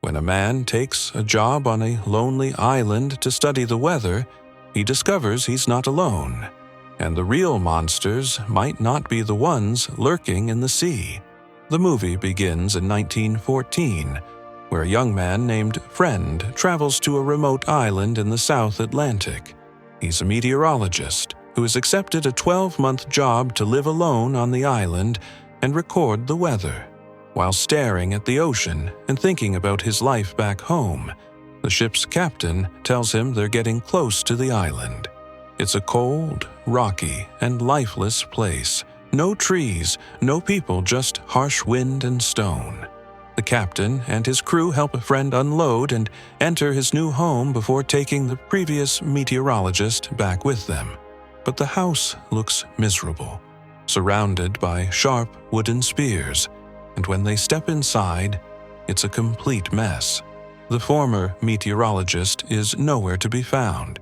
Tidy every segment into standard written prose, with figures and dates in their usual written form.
When a man takes a job on a lonely island to study the weather, he discovers he's not alone, and the real monsters might not be the ones lurking in the sea. The movie begins in 1914, where a young man named Friend travels to a remote island in the South Atlantic. He's a meteorologist who has accepted a 12-month job to live alone on the island and record the weather. While staring at the ocean and thinking about his life back home, the ship's captain tells him they're getting close to the island. It's a cold, rocky, and lifeless place. No trees, no people, just harsh wind and stone. The captain and his crew help a friend unload and enter his new home before taking the previous meteorologist back with them. But the house looks miserable, surrounded by sharp wooden spears, and when they step inside, it's a complete mess. The former meteorologist is nowhere to be found.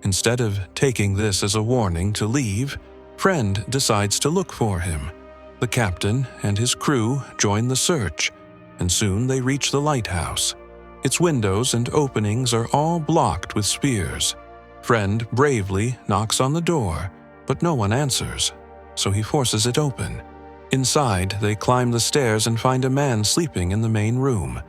Instead of taking this as a warning to leave, Friend decides to look for him. The captain and his crew join the search, and soon they reach the lighthouse. Its windows and openings are all blocked with spears. Friend bravely knocks on the door, but no one answers, so he forces it open. Inside, they climb the stairs and find a man sleeping in the main room.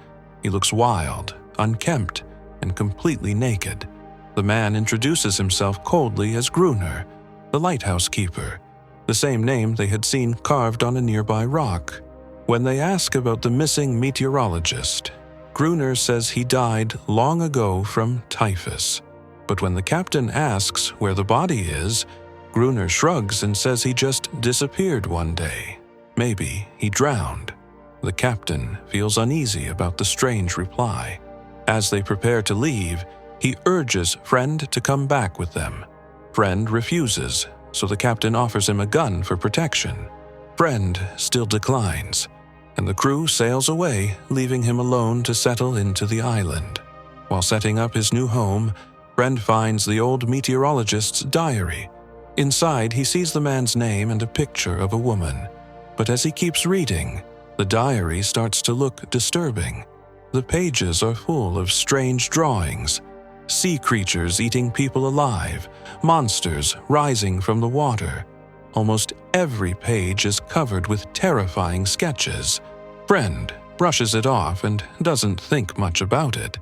He looks wild, unkempt, and completely naked. The man introduces himself coldly as Gruner, the lighthouse keeper, the same name they had seen carved on a nearby rock. When they ask about the missing meteorologist, Gruner says he died long ago from typhus. But when the captain asks where the body is, Gruner shrugs and says he just disappeared one day. Maybe he drowned. The captain feels uneasy about the strange reply. As they prepare to leave, he urges Friend to come back with them. Friend refuses, so the captain offers him a gun for protection. Friend still declines, and the crew sails away, leaving him alone to settle into the island. While setting up his new home, Friend finds the old meteorologist's diary. Inside, he sees the man's name and a picture of a woman. But as he keeps reading, the diary starts to look disturbing. The pages are full of strange drawings, sea creatures eating people alive, monsters rising from the water. Almost every page is covered with terrifying sketches. Friend brushes it off and doesn't think much about it.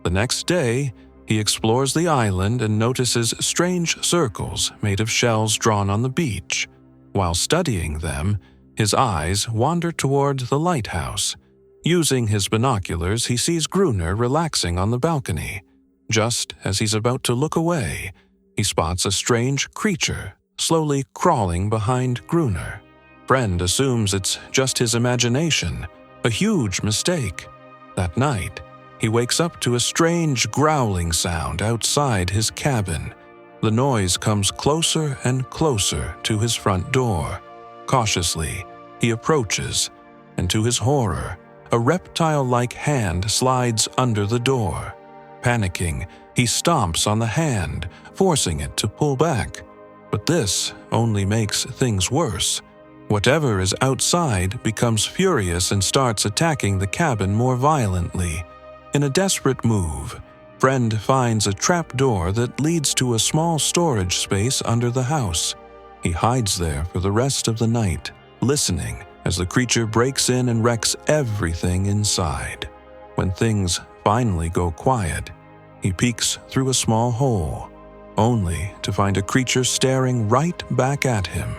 The next day, he explores the island and notices strange circles made of shells drawn on the beach. While studying them, his eyes wander toward the lighthouse. Using his binoculars, he sees Gruner relaxing on the balcony. Just as he's about to look away, he spots a strange creature slowly crawling behind Gruner. Friend assumes it's just his imagination, a huge mistake. That night, he wakes up to a strange growling sound outside his cabin. The noise comes closer and closer to his front door. Cautiously, he approaches, and to his horror, a reptile-like hand slides under the door. Panicking, he stomps on the hand, forcing it to pull back. But this only makes things worse. Whatever is outside becomes furious and starts attacking the cabin more violently. In a desperate move, Friend finds a trapdoor that leads to a small storage space under the house. He hides there for the rest of the night, listening as the creature breaks in and wrecks everything inside. When things finally go quiet, he peeks through a small hole, only to find a creature staring right back at him.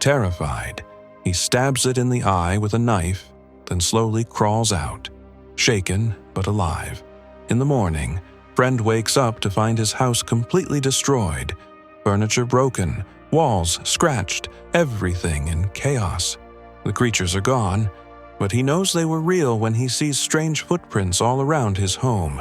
Terrified, he stabs it in the eye with a knife, then slowly crawls out, shaken but alive. In the morning, Friend wakes up to find his house completely destroyed, furniture broken, walls scratched, everything in chaos. The creatures are gone, but he knows they were real when he sees strange footprints all around his home.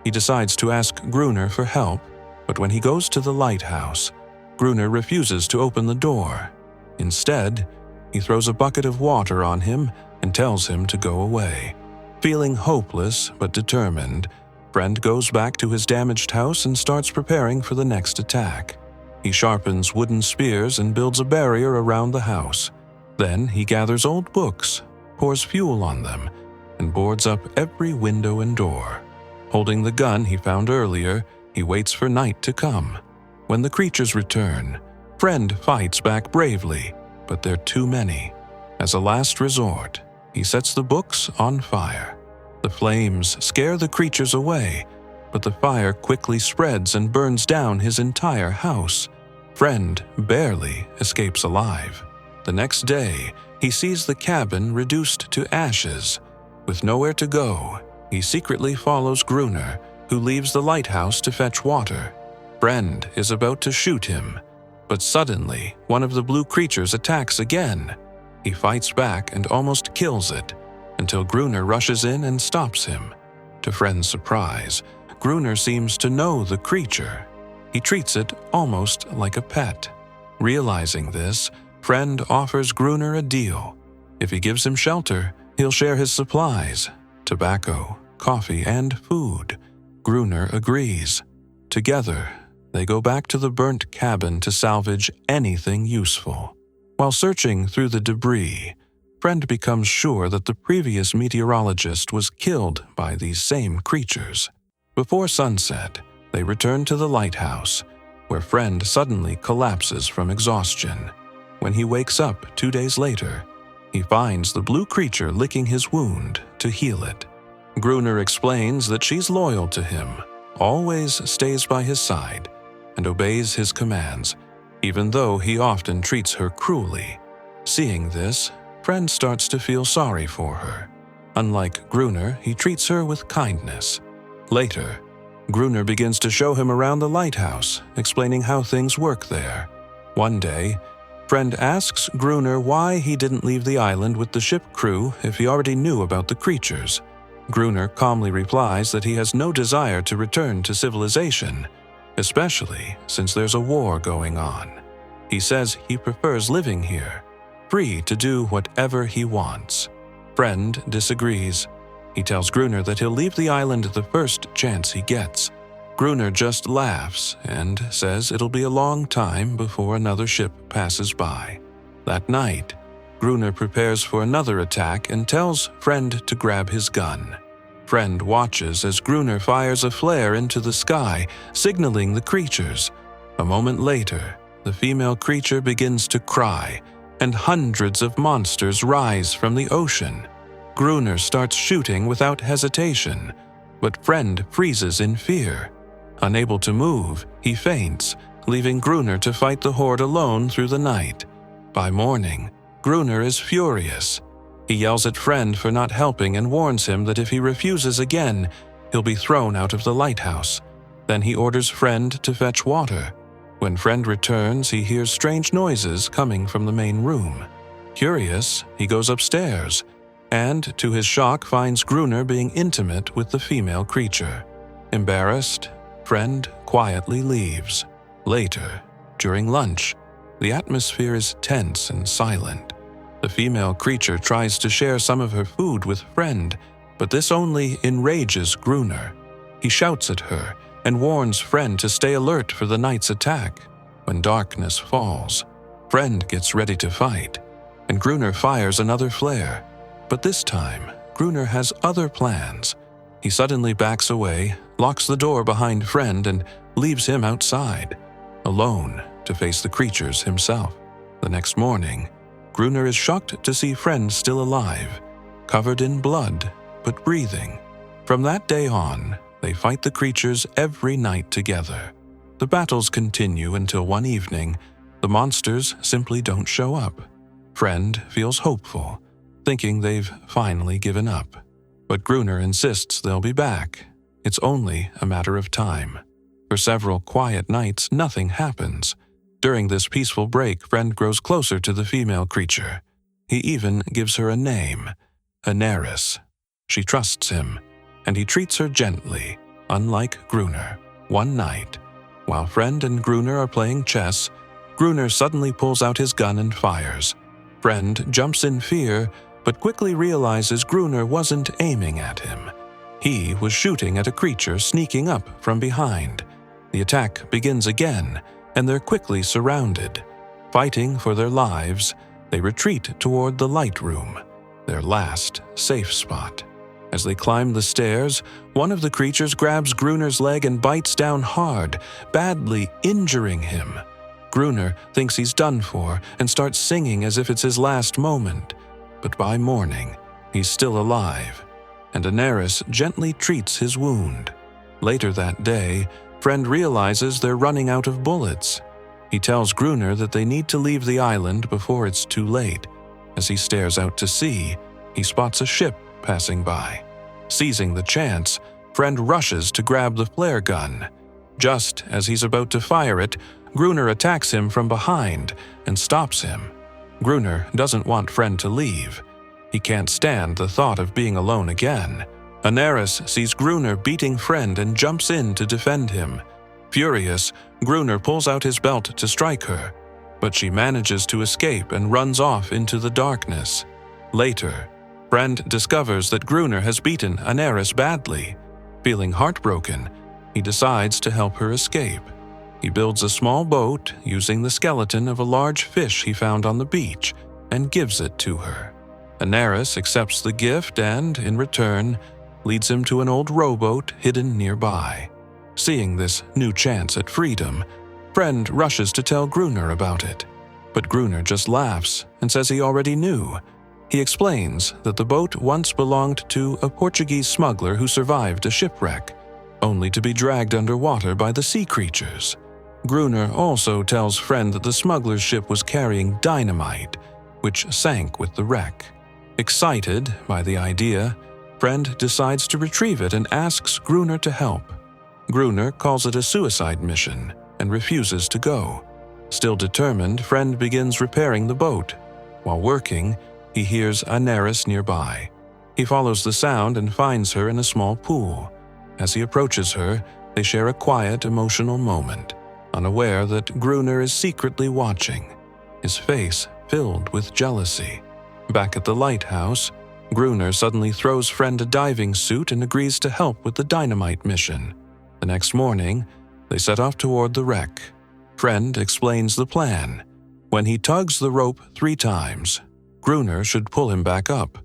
He decides to ask Gruner for help, but when he goes to the lighthouse, Gruner refuses to open the door. Instead, he throws a bucket of water on him and tells him to go away. Feeling hopeless but determined, Friend goes back to his damaged house and starts preparing for the next attack. He sharpens wooden spears and builds a barrier around the house. Then he gathers old books, pours fuel on them, and boards up every window and door. Holding the gun he found earlier, he waits for night to come. When the creatures return, Friend fights back bravely, but they're too many. As a last resort, he sets the books on fire. The flames scare the creatures away, but the fire quickly spreads and burns down his entire house. Friend barely escapes alive. The next day, he sees the cabin reduced to ashes. With nowhere to go, he secretly follows Gruner, who leaves the lighthouse to fetch water. Friend is about to shoot him, but suddenly one of the blue creatures attacks again. He fights back and almost kills it, until Gruner rushes in and stops him. To Friend's surprise, Gruner seems to know the creature. He treats it almost like a pet. Realizing this, Friend offers Gruner a deal. If he gives him shelter, he'll share his supplies, tobacco, coffee, and food. Gruner agrees. Together, they go back to the burnt cabin to salvage anything useful. While searching through the debris, Friend becomes sure that the previous meteorologist was killed by these same creatures. Before sunset, they return to the lighthouse, where Friend suddenly collapses from exhaustion. When he wakes up 2 days later, he finds the blue creature licking his wound to heal it. Gruner explains that she's loyal to him, always stays by his side, and obeys his commands, even though he often treats her cruelly. Seeing this, Friend starts to feel sorry for her. Unlike Gruner, he treats her with kindness. Later, Gruner begins to show him around the lighthouse, explaining how things work there. One day, Friend asks Gruner why he didn't leave the island with the ship crew if he already knew about the creatures. Gruner calmly replies that he has no desire to return to civilization, especially since there's a war going on. He says he prefers living here, free to do whatever he wants. Friend disagrees. He tells Gruner that he'll leave the island the first chance he gets. Gruner just laughs and says it'll be a long time before another ship passes by. That night, Gruner prepares for another attack and tells Friend to grab his gun. Friend watches as Gruner fires a flare into the sky, signaling the creatures. A moment later, the female creature begins to cry, and hundreds of monsters rise from the ocean. Gruner starts shooting without hesitation, but Friend freezes in fear. Unable to move, he faints, leaving Gruner to fight the horde alone through the night. By morning, Gruner is furious. He yells at Friend for not helping and warns him that if he refuses again, he'll be thrown out of the lighthouse. Then he orders Friend to fetch water. When Friend returns, he hears strange noises coming from the main room. Curious, he goes upstairs, and to his shock finds Gruner being intimate with the female creature. Embarrassed, Friend quietly leaves. Later, during lunch, the atmosphere is tense and silent. The female creature tries to share some of her food with Friend, but this only enrages Gruner. He shouts at her and warns Friend to stay alert for the night's attack. When darkness falls, Friend gets ready to fight, and Gruner fires another flare. But this time, Gruner has other plans. He suddenly backs away, locks the door behind Friend, and leaves him outside, alone to face the creatures himself. The next morning, Gruner is shocked to see Friend still alive, covered in blood, but breathing. From that day on, they fight the creatures every night together. The battles continue until one evening, the monsters simply don't show up. Friend feels hopeful, thinking they've finally given up. But Gruner insists they'll be back. It's only a matter of time. For several quiet nights, nothing happens. During this peaceful break, Friend grows closer to the female creature. He even gives her a name, Anaris. She trusts him, and he treats her gently, unlike Gruner. One night, while Friend and Gruner are playing chess, Gruner suddenly pulls out his gun and fires. Friend jumps in fear, but quickly realizes Gruner wasn't aiming at him. He was shooting at a creature sneaking up from behind. The attack begins again, and they're quickly surrounded. Fighting for their lives, they retreat toward the light room, their last safe spot. As they climb the stairs, one of the creatures grabs Gruner's leg and bites down hard, badly injuring him. Gruner thinks he's done for and starts singing as if it's his last moment. But by morning, he's still alive, and 𝒉𝒂𝒂𝒕𝒆 gently treats his wound. Later that day, Friend realizes they're running out of bullets. He tells Gruner that they need to leave the island before it's too late. As he stares out to sea, he spots a ship passing by. Seizing the chance, Friend rushes to grab the flare gun. Just as he's about to fire it, Gruner attacks him from behind and stops him. Gruner doesn't want Friend to leave. He can't stand the thought of being alone again. 𝒉𝒂𝒂𝒕 sees Gruner beating Friend and jumps in to defend him. Furious, Gruner pulls out his belt to strike her, but she manages to escape and runs off into the darkness. Later, Friend discovers that Gruner has beaten 𝒉𝒂𝒂𝒕 badly. Feeling heartbroken, he decides to help her escape. He builds a small boat using the skeleton of a large fish he found on the beach and gives it to her. 𝒉𝒂𝒂𝒕 accepts the gift and, in return, leads him to an old rowboat hidden nearby. Seeing this new chance at freedom, Friend rushes to tell Gruner about it. But Gruner just laughs and says he already knew. He explains that the boat once belonged to a Portuguese smuggler who survived a shipwreck, only to be dragged underwater by the sea creatures. Gruner also tells Friend that the smuggler's ship was carrying dynamite, which sank with the wreck. Excited by the idea, Friend decides to retrieve it and asks Gruner to help. Gruner calls it a suicide mission and refuses to go. Still determined, Friend begins repairing the boat. While working, he hears 𝒉𝒂𝒂𝒕 nearby. He follows the sound and finds her in a small pool. As he approaches her, they share a quiet, emotional moment, unaware that Gruner is secretly watching, his face filled with jealousy. Back at the lighthouse, Gruner suddenly throws Friend a diving suit and agrees to help with the dynamite mission. The next morning, they set off toward the wreck. Friend explains the plan. When he tugs the rope 3 times, Gruner should pull him back up.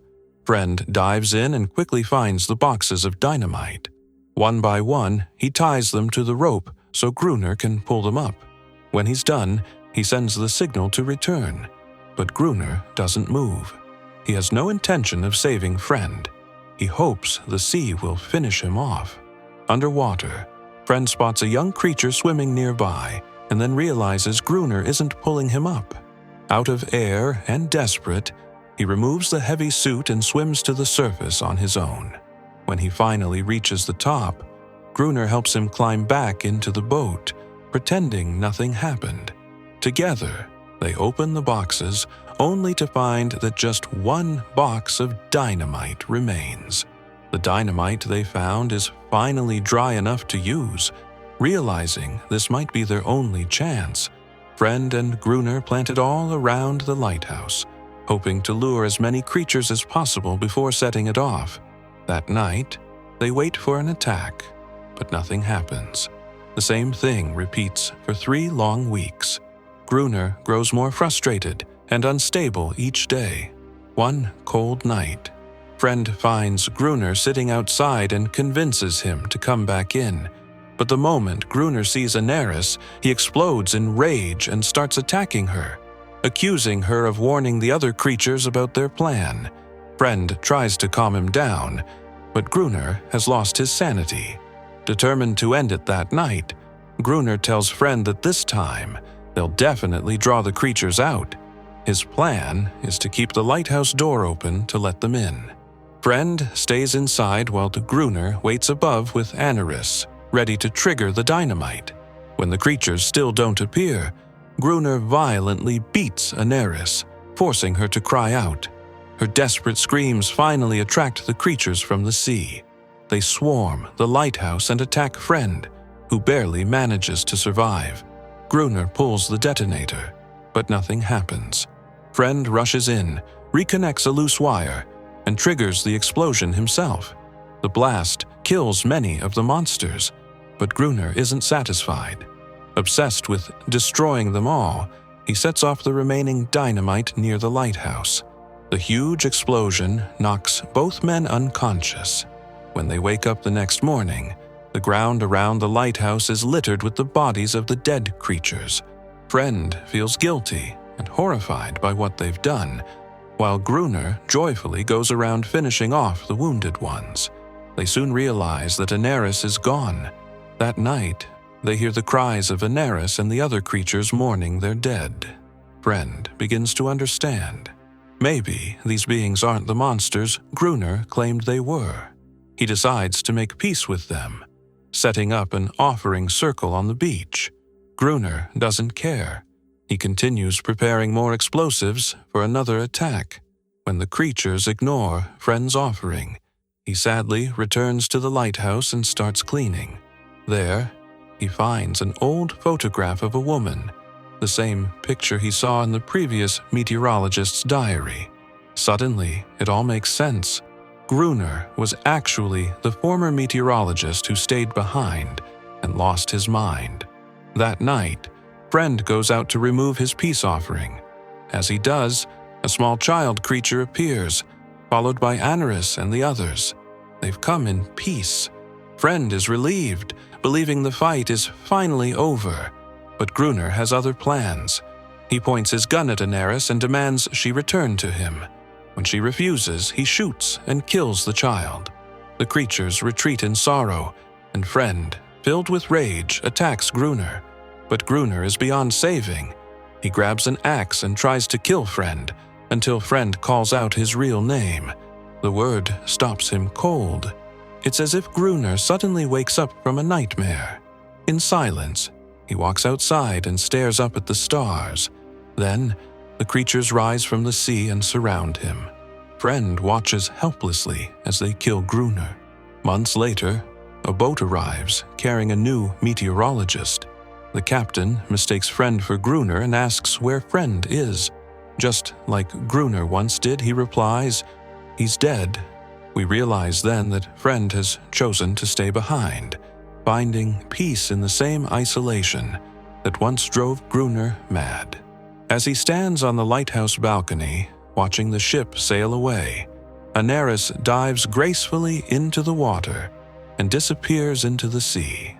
Friend dives in and quickly finds the boxes of dynamite. One by one, he ties them to the rope so Gruner can pull them up. When he's done, he sends the signal to return, but Gruner doesn't move. He has no intention of saving Friend. He hopes the sea will finish him off. Underwater, Friend spots a young creature swimming nearby and then realizes Gruner isn't pulling him up. Out of air and desperate, he removes the heavy suit and swims to the surface on his own. When he finally reaches the top, Gruner helps him climb back into the boat, pretending nothing happened. Together, they open the boxes, only to find that just one box of dynamite remains. The dynamite they found is finally dry enough to use. Realizing this might be their only chance, Friend and Gruner plant it all around the lighthouse, hoping to lure as many creatures as possible before setting it off. That night, they wait for an attack, but nothing happens. The same thing repeats for 3 long weeks. Gruner grows more frustrated and unstable each day. One cold night, Friend finds Gruner sitting outside and convinces him to come back in. But the moment Gruner sees 𝒉𝒂𝒂𝒕, he explodes in rage and starts attacking her, accusing her of warning the other creatures about their plan. Friend tries to calm him down, but Gruner has lost his sanity. Determined to end it that night, Gruner tells Friend that this time, they'll definitely draw the creatures out. His plan is to keep the lighthouse door open to let them in. Friend stays inside while Gruner waits above with 𝒉𝒂𝒂𝒕, ready to trigger the dynamite. When the creatures still don't appear, Gruner violently beats 𝒉𝒂𝒂𝒕, forcing her to cry out. Her desperate screams finally attract the creatures from the sea. They swarm the lighthouse and attack Friend, who barely manages to survive. Gruner pulls the detonator, but nothing happens. Friend rushes in, reconnects a loose wire, and triggers the explosion himself. The blast kills many of the monsters, but Gruner isn't satisfied. Obsessed with destroying them all, he sets off the remaining dynamite near the lighthouse. The huge explosion knocks both men unconscious. When they wake up the next morning, the ground around the lighthouse is littered with the bodies of the dead creatures. Friend feels guilty and horrified by what they've done, while Gruner joyfully goes around finishing off the wounded ones. They soon realize that 𝒉𝒂𝒃 is gone. That night, they hear the cries of 𝒉𝒂𝒃 and the other creatures mourning their dead. Friend begins to understand. Maybe these beings aren't the monsters Gruner claimed they were. He decides to make peace with them, setting up an offering circle on the beach. Gruner doesn't care. He continues preparing more explosives for another attack. When the creatures ignore Friend's offering, he sadly returns to the lighthouse and starts cleaning. There, he finds an old photograph of a woman, the same picture he saw in the previous meteorologist's diary. Suddenly, it all makes sense. Gruner was actually the former meteorologist who stayed behind and lost his mind. That night, Friend goes out to remove his peace offering. As he does, a small child creature appears, followed by 𝒉𝒂𝒃 and the others. They've come in peace. Friend is relieved, believing the fight is finally over. But Gruner has other plans. He points his gun at 𝒉𝒂𝒃 and demands she return to him. When she refuses, he shoots and kills the child. The creatures retreat in sorrow, and Friend, filled with rage, attacks Gruner. But Gruner is beyond saving. He grabs an axe and tries to kill Friend, until Friend calls out his real name. The word stops him cold. It's as if Gruner suddenly wakes up from a nightmare. In silence, he walks outside and stares up at the stars. Then, the creatures rise from the sea and surround him. Friend watches helplessly as they kill Gruner. Months later, a boat arrives carrying a new meteorologist. The captain mistakes Friend for Gruner and asks where Friend is. Just like Gruner once did, he replies, "He's dead." We realize then that Friend has chosen to stay behind, finding peace in the same isolation that once drove Gruner mad. As he stands on the lighthouse balcony, watching the ship sail away, 𝒉𝒂𝒃 dives gracefully into the water and disappears into the sea.